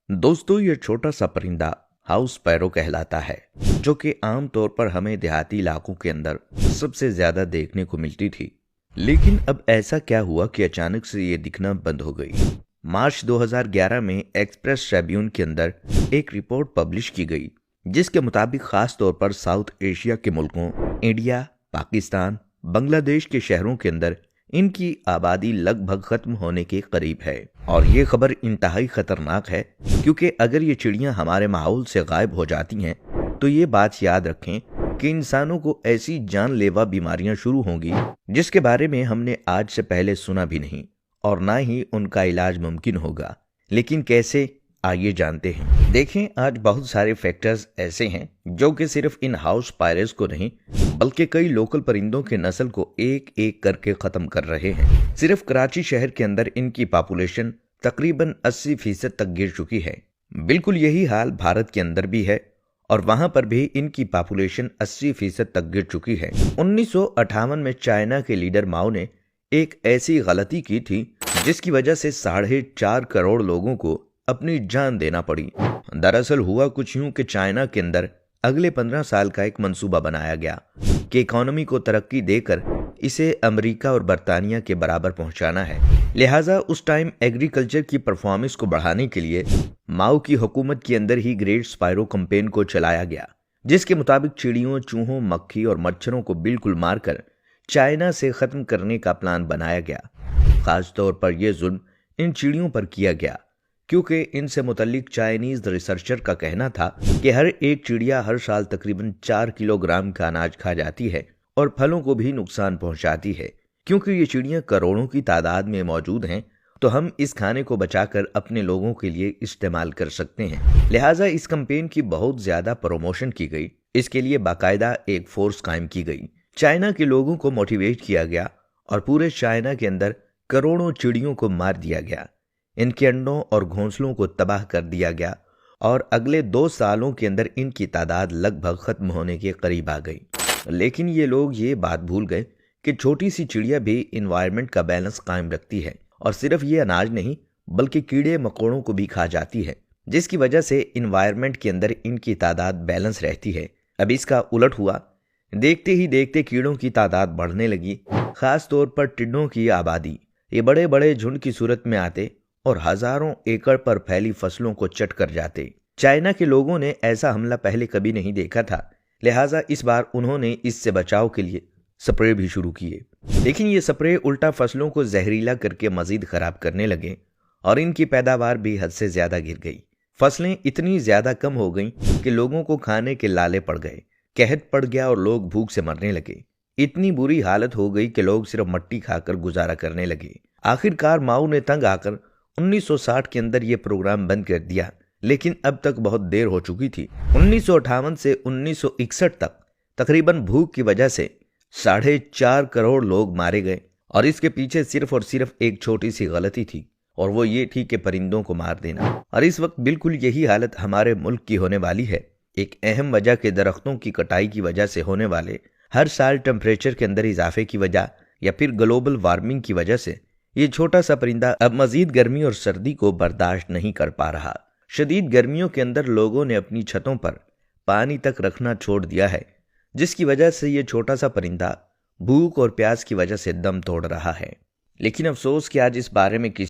दोस्तों, ये छोटा सा परिंदा हाउस स्पैरो कहलाता है, जो कि आमतौर पर हमें देहाती इलाकों के अंदर सबसे ज्यादा देखने को मिलती थी। लेकिन अब ऐसा क्या हुआ कि अचानक से ये दिखना बंद हो गई। मार्च 2011 में एक्सप्रेस ट्रिब्यून के अंदर एक रिपोर्ट पब्लिश की गई, जिसके मुताबिक खास तौर पर साउथ एशिया के मुल्कों इंडिया, पाकिस्तान, बांग्लादेश के शहरों के अंदर इनकी आबादी लगभग खत्म होने के करीब है। और ये खबर इंतहाई खतरनाक है, क्योंकि अगर ये चिड़ियां हमारे माहौल से गायब हो जाती हैं तो ये बात याद रखें कि इंसानों को ऐसी जानलेवा बीमारियां शुरू होंगी जिसके बारे में हमने आज से पहले सुना भी नहीं, और ना ही उनका इलाज मुमकिन होगा। लेकिन कैसे, आइए जानते हैं। देखें, आज बहुत सारे फैक्टर्स ऐसे हैं जो कि सिर्फ इन हाउस स्पाइरस को नहीं बल्कि कई लोकल परिंदों के नस्ल को एक एक करके खत्म कर रहे हैं। सिर्फ कराची शहर के अंदर इनकी पॉपुलेशन तकरीबन 80% तक गिर चुकी है। बिल्कुल यही हाल भारत के अंदर भी है, और वहां पर भी इनकी पॉपुलेशन 80% तक गिर चुकी है। 1958 में चाइना के लीडर माओ ने एक ऐसी गलती की थी जिसकी वजह से 4.5 करोड़ लोगों को अपनी जान देना पड़ी। दरअसल हुआ कुछ यूं कि चाइना के अंदर अगले 15 साल का एक मंसूबा बनाया गया कि इकोनॉमी को तरक्की देकर इसे अमेरिका और बरतानिया के बराबर पहुंचाना है। लिहाजा उस टाइम एग्रीकल्चर की परफॉर्मेंस को बढ़ाने के लिए माओ की हुकूमत के अंदर ही ग्रेट स्पाइरो कैंपेन को चलाया गया, जिसके मुताबिक चिड़ियों, चूहों, मक्खी और मच्छरों को बिल्कुल मारकर चाइना से खत्म करने का प्लान बनाया गया। खास तौर पर यह जुल्म इन चिड़ियों पर किया गया, क्योंकि इनसे मुतल्लिक चाइनीज रिसर्चर का कहना था कि हर एक चिड़िया हर साल तकरीबन 4 किलोग्राम का अनाज खा जाती है और फलों को भी नुकसान पहुंचाती है। क्योंकि ये चिड़ियां करोड़ों की तादाद में मौजूद हैं, तो हम इस खाने को बचाकर अपने लोगों के लिए इस्तेमाल कर सकते हैं। लिहाजा इस कैंपेन की बहुत ज्यादा प्रमोशन की गई। इसके लिए बाकायदा एक फोर्स कायम की गई। चाइना के लोगों को मोटिवेट किया गया और पूरे चाइना के अंदर करोड़ों चिड़ियों को मार दिया गया। इनके अंडों और घोंसलों को तबाह कर दिया गया और अगले 2 सालों के अंदर इनकी तादाद लगभग खत्म होने के करीब आ गई। लेकिन ये लोग ये बात भूल गए कि छोटी सी चिड़िया भी इन्वायरमेंट का बैलेंस कायम रखती है, और सिर्फ ये अनाज नहीं बल्कि कीड़े मकोड़ों को भी खा जाती है, जिसकी वजह से इन्वायरमेंट के अंदर इनकी तादाद बैलेंस रहती है। अब इसका उलट हुआ। देखते ही देखते कीड़ों की तादाद बढ़ने लगी, खास तौर पर टिड्डों की आबादी। ये बड़े बड़े झुंड की सूरत में आते और हजारों एकड़ पर फैली फसलों को चट कर जाते। चाइना के लोगों ने ऐसा हमला पहले कभी नहीं देखा था, लिहाजा इस बार उन्होंने इससे बचाव के लिए स्प्रे भी शुरू किए। लेकिन ये स्प्रे उल्टा फसलों को जहरीला करके मजीद खराब करने लगे और इनकी पैदावार भी हद से ज्यादा गिर गई। फसलें इतनी ज्यादा कम हो गईं कि लोगों को खाने के लाले पड़ गए, कहत पड़ गया और लोग भूख से मरने लगे। इतनी बुरी हालत हो गई कि लोग सिर्फ मट्टी खाकर गुजारा करने लगे। आखिरकार माओ ने तंग आकर 1960 के अंदर यह प्रोग्राम बंद कर दिया, लेकिन अब तक बहुत देर हो चुकी थी। 1958 से 1961 तक तकरीबन भूख की वजह से 4.5 करोड़ लोग मारे गए, और इसके पीछे सिर्फ और सिर्फ एक छोटी सी गलती थी, और वो ये थी कि परिंदों को मार देना। और इस वक्त बिल्कुल यही हालत हमारे मुल्क की होने वाली है। एक अहम वजह के दरख्तों की कटाई की वजह से होने वाले हर साल टेम्परेचर के अंदर इजाफे की वजह या फिर ग्लोबल वार्मिंग की वजह से ये छोटा सा परिंदा अब मजीद गर्मी और सर्दी को बर्दाश्त नहीं कर पा रहा। शदीद गर्मियों के अंदर लोगों ने अपनी छतों पर पानी तक रखना छोड़ दिया है, जिसकी वजह से ये छोटा सा परिंदा भूख और प्यास की वजह से दम तोड़ रहा है। लेकिन अफसोस कि आज इस बारे में किसी